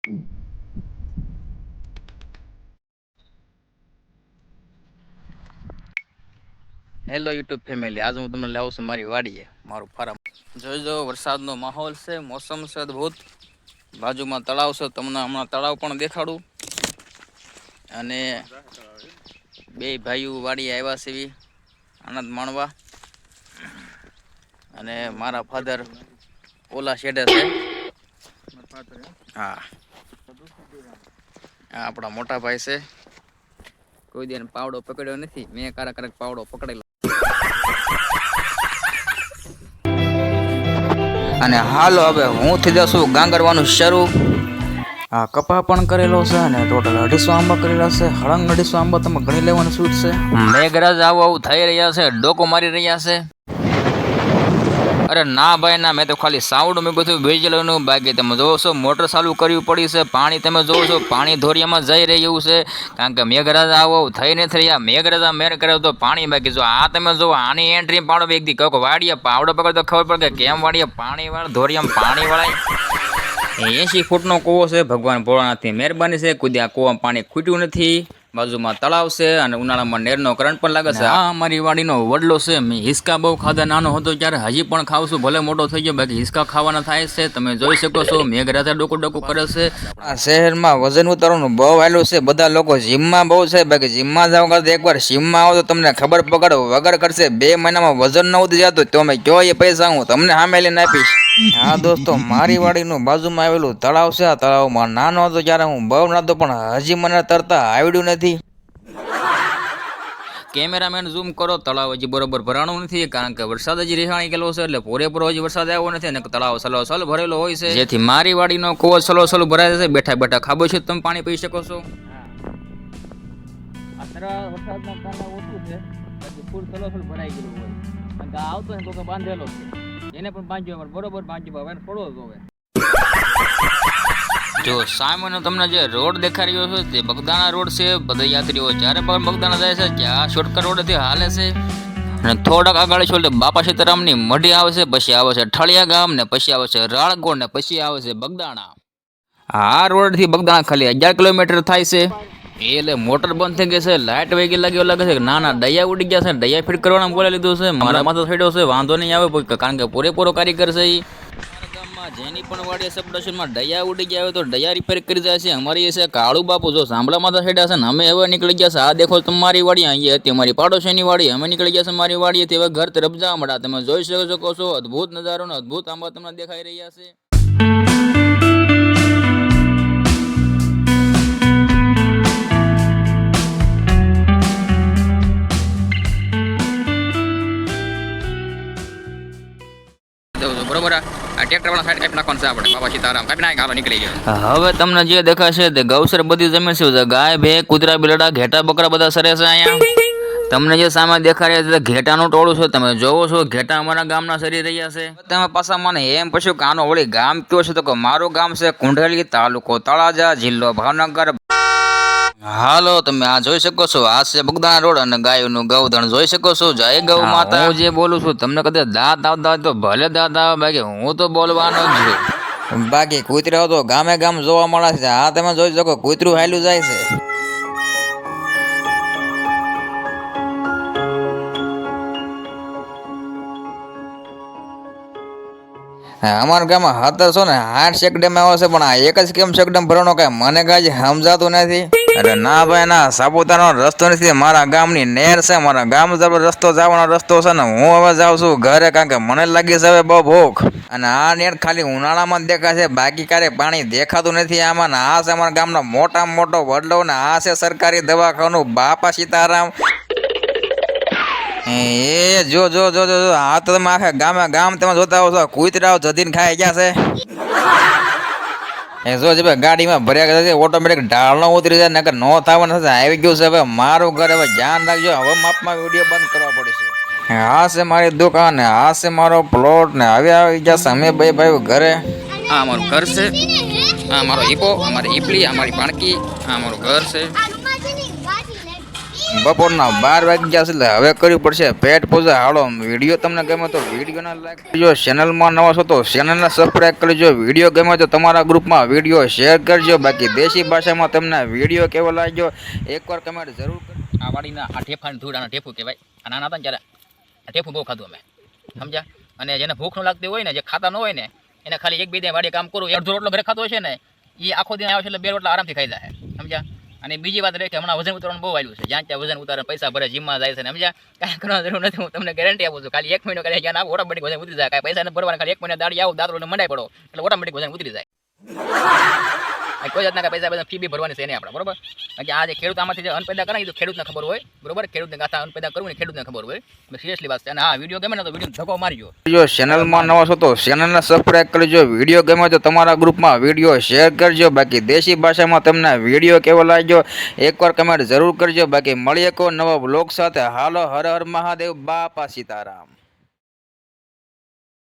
Hello YouTube family, આજે હું તમને લાવું છું મારી વાડીએ, મારું ફાર્મ. જોઈજો વરસાદનો માહોલ છે, મોસમ છે અદ્ભુત. બાજુમાં તળાવ છે, તમને હમણાં તળાવ પણ દેખાડું. અને બે ભાઈઓ વાડીએ આવ્યા છે આનંદ માણવા. અને મારા ફાધર ઓલા શેડે છે. હા, આપણા મોટા ભાઈ છે. કોઈ દિન પાવડો પકડ્યો નથી, મેં કારક પાવડો પકડેલો. અને હાલો હવે હું થઈ જશું ગાંગરવાનું શરૂ. હા, કપા પણ કરેલો છે અને ટોટલ 250 આંબા કરેલા છે. હળંગ 250 આંબા તમે ગણી લેવાનું શૂટ છે. મેઘરાજ આવું થઈ રહ્યા છે, ડોકો મારી રહ્યા છે. અરે ના ભાઈ ના, મેં તો ખાલી સાઉન્ડ મેં બધું ભેજેલું. બાકી તમે જોવો છો મોટર ચાલુ કરવી પડી છે. પાણી તમે જોવો છો પાણી ધોરિયામાં જઈ રહ્યું છે, કારણ કે મેઘરાજ આવો થઈ નથી રહ્યા. મેઘરાજા મેર કરે તો પાણી બાકી. જો આ તમે જો આની એન્ટ્રી પાડો વ્યક્તિ કહો વાડીએ પાવડો પકડ તો ખબર પડે કે કેમ વાડીએ પાણી વાળા ધોરિયામાં પાણી વાળાય. 80 ફૂટનો કૂવો છે, ભગવાન ભોળાનાથની મહેરબાની છે. કોઈ આ કૂવામાં પાણી ખૂટ્યું નથી. બાજુમાં તળાવ છે અને ઉનાળામાં નેરનો કરંટ પણ લાગે છે. આ અમારી વાડીનો વડલો છે. મેં હિસકા બહુ ખાધા નાનો હતો ત્યારે, હજી પણ ખાવ છું. ભલે મોટો થઈ ગયો, બાકી હિસકા ખાવાના થાય છે. તમે જોઈ શકો છો મેઘરાજા ડોકું કરે છે. આ શહેરમાં વજન ઉતારવાનું બહુ વહેલું છે. બધા લોકો જીમમાં બહુ છે, બાકી જીમમાં જાવ કરતા એકવાર જીમમાં આવો તો તમને ખબર પકડ વગર કરશે. 2 મહિનામાં વજન ન ઉતરી જતું તો અમે કયો એ પૈસા હું તમને સામે લઈને આપીશ. હા દોસ્તો, મારી વાડીનું બાજુમાં આવેલું તળાવ છે. આ તળાવમાં નાનો હતો ત્યારે હું બહુ નાતો, પણ હજી મને તરતા આવડ્યું નથી. કેમેરામેન ઝૂમ કરો, તળાવ હજી બરોબર ભરાણું નથી, કારણ કે વરસાદ હજી રહેવાણી ગયેલો છે. એટલે પૂરેપૂરો હજી વરસાદ આવ્યો નથી અને તળાવ સલોસલ ભરેલો હોય છે, જેથી મારી વાડીનો કૂવો સલોસલ ભરાય છે. બેઠા બેઠા ખાબો છે તમે પાણી પી શકો છો. વરસાદના કારણે ઓછું છે, બાકી ફૂલ સલોસલ ભરાઈ ગયેલું હોય. કારણ કે આવતો ને તો બાંધેલો છે, એને પણ બાંધ્યો બરોબર બાંધ્યો. હવે થોડો જ હવે જો સામેનો તમને જે રોડ દેખાઈ રહ્યો છે તે બગદાણા રોડ છે. બધા યાત્રીઓ જ્યારે પણ બગદાણા જાય છે ત્યાં શોર્ટકટ રોડથી હાલે છે. અને થોડાક આગળ છો એટલે બાપા સીતારામની મઢી આવે છે, પછી આવે છે ઠળિયા ગામ, ને પછી આવે છે રાળગોળ, ને પછી આવે છે બગદાણા. આ રોડથી બગદાણા ખાલી 11 કિલોમીટર થાય છે. એટલે મોટર બંધ થઈ ગઈ છે, લાઇટ વહી લાગ્યો લાગે છે. ના દયા ઉડી ગયા છે, દયા ફિટ કરવાનું બોલાવી લીધું છે. મારા માથે થયો છે, વાંધો નહીં આવે, કારણ કે પૂરેપૂરો કારીગર છે. જેની પણ વાડીએ સબસ્ટેશનમાં દયા ઉડી ગયા હોય તો દયા રિપેર કરી જાય છે. અમારી છે કાળુ બાપુ, જો સાંભળામાં તો હેડા છે ને અમે હવે નીકળી ગયા છે. આ દેખો તમારી વાડી અહીંયા હતી, અમારી પાડોશીની વાડી. અમે નીકળી ગયા છે મારી વાડીએથી હવે ઘર તરફ જવા મળ્યા. તમે જોઈ શકો છો અદ્ભુત નજારો ને અદ્ભુત આંબા તમને દેખાઈ રહ્યા છે. બરોબર, આ ટ્રેક્ટર વાળા સાઈડ કાપી નાખવાનું છે આપણે. બાબા સીતારામ કાપી નાખી, હાલો નીકળી ગયો. હવે તમને જે દેખાશે તે ગૌસર બધી જમીન છે. ગાય, ભેં, કૂતરા, બિલાડા, ઘેટા, બકરા બધા સરે છે અહીંયા. તમને જે સામે દેખાય છે ઘેટાનું ટોળું છે. તમે જોવો છો ઘેટા અમારા ગામના સરી રહ્યા છે. તમે પાછા મને એમ પૂછ્યું કે આનો વળી ગામ કયો છે, તો કે મારું ગામ છે કુંઢલી, તાલુકો તળાજા, જિલ્લો ભાવનગર. હાલો તમે આ જોઈ શકો છો, આ છે બગદાણા રોડ અને ગાયોનું ગૌધણ જોઈ શકો છો. જય ગૌ માતા. હું જે બોલું છું તમને કદાચ દાંત આવતા હોય તો ભલે દાંત આવે, બાકી હું તો બોલવાનો જ છું. બાકી કૂતરાઓ તો ગામે ગામ જોવા મળે છે. આ તમે જોઈ શકો કૂતરું હાલ્યું જાય છે. અમારા ગામમાં 1700 ને 8 ચેકડેમ આવે છે, પણ આ એક જ કેમ ચેકડેમ ભરવાનો કઈ મને કઈ સમજાતું નથી. અરે ના ભાઈ ના, સાપુતારાનો રસ્તો નથી, મારા ગામની નેર છે. મારા ગામ રસ્તો જવાનો રસ્તો છે ને હું હવે જાઉં છું ઘરે, કારણ કે મને લાગી છે હવે બહુ ભૂખ. અને આ નેર ખાલી ઉનાળામાં જ દેખાય છે, બાકી ક્યારે પાણી દેખાતું નથી આમાં. આ છે અમારા ગામનો મોટામાં મોટો વડલો, ને આ છે સરકારી દવાખાનું બાપા સીતારામ. એ જો જો જો જો આ તો તમે આખા ગામ તમે જોતા હો છો કૂતરાઓ જધીને ખાઈ ગયા છે. એ જો છે ગાડીમાં ભર્યા કરે છે, ઓટોમેટિક ઢાળ નો ઉતરી જાય, નકર નો થવાનું નથી. આવી ગયું છે હવે મારું ઘર, હવે ધ્યાન રાખજો. હવે માપમાં વિડીયો બંધ કરવા પડશે. આ છે મારી દુકાન, ને આ છે મારો પ્લોટ, ને હવે આવી ગયા છે અમે બે ભાઈ ઘરે. આ અમારું ઘર છે, આ મારો ઈપો, અમારી ઈપલી, અમારી પાણકી, આ અમારું ઘર છે. બપોરના 12 વાગ્યા છે એટલે હવે કરવી પડશે પેટ પૂજા. હાલો વિડીયો તમને ગમે તો વિડીયોને લાઈક કરજો, ચેનલમાં નવા છો તો ચેનલને સબસ્ક્રાઈબ કરજો, વિડીયો ગમે તો તમારા ગ્રુપમાં વિડીયો શેર કરજો. બાકી દેશી ભાષામાં તમને વિડીયો કેવો લાગ્યો એકવાર કમેન્ટ જરૂર કરજો. આ વાડીના આ ઠેફાની ધૂળ આના ઠેફું કહેવાય. આ નાના હતા ને ત્યારે આ ઠેફું બહુ ખાધું અમે, સમજ્યા. અને જેને ભૂખ ન લાગતી હોય ને, જે ખાતા ન હોય ને, એને ખાલી એક બે દે વાડીએ કામ કરું, અડધો રોટલો ઘરે ખાતો હોય છે ને, એ આખો દિન આવ્યો છે એટલે 2 રોટલા આરામથી ખાઈ જાય, સમજ્યા. અને બીજી વાત રહે કે હમણાં વજન ઉતારવાનું બહુ આવ્યું છે, જ્યાં ત્યાં વજન ઉતારે પૈસા ભરે, જીમમાં જાય છે ને, સમજ્યા. કાંઈ કરવા જરૂર નથી, હું તમને ગેરંટી આપું છું. ખાલી 1 મહિનો કરે જ્યાં આવો ઓટોમેટિક વજન ઉતરી જાય. કાંઈ પૈસા નથી ભરવાના, ખાલી 1 મહિના દાડી આવો દાંતરોને મંડાઈ પડો એટલે ઓટોમેટિક વજન ઉતરી જાય. કોઈ જાતના કાંઈ પૈસા ફી બી ભરવાની છે નહીં આપણે, બરોબર. બાકી આ જે ખેડૂત આમાંથી જે અન્ન પેદા કરે એ તો ખેડૂતને ખબર હોય, બરોબર. ખેડૂતને ગાથા અન્ન પેદા કરવું ને ખેડૂતને ખબર હોય. સિરિયસલી વાત છે. અને હા, વિડીયો ગમે ને તો વિડીયો ધક્કો મારજો. જો ચેનલમાં નવા છો તો ચેનલને સબસ્ક્રાઈબ કરજો, વિડીયો ગમે તો તમારા ગ્રુપમાં વિડીયો શેર કરજો. બાકી દેશી ભાષામાં તમને વિડીયો કેવો લાગ્યો એકવાર કમેન્ટ જરૂર કરજો. બાકી મળીએ કો નવા બ્લોગ સાથે. હાલો, હર હર મહાદેવ, બાપા સીતારામ.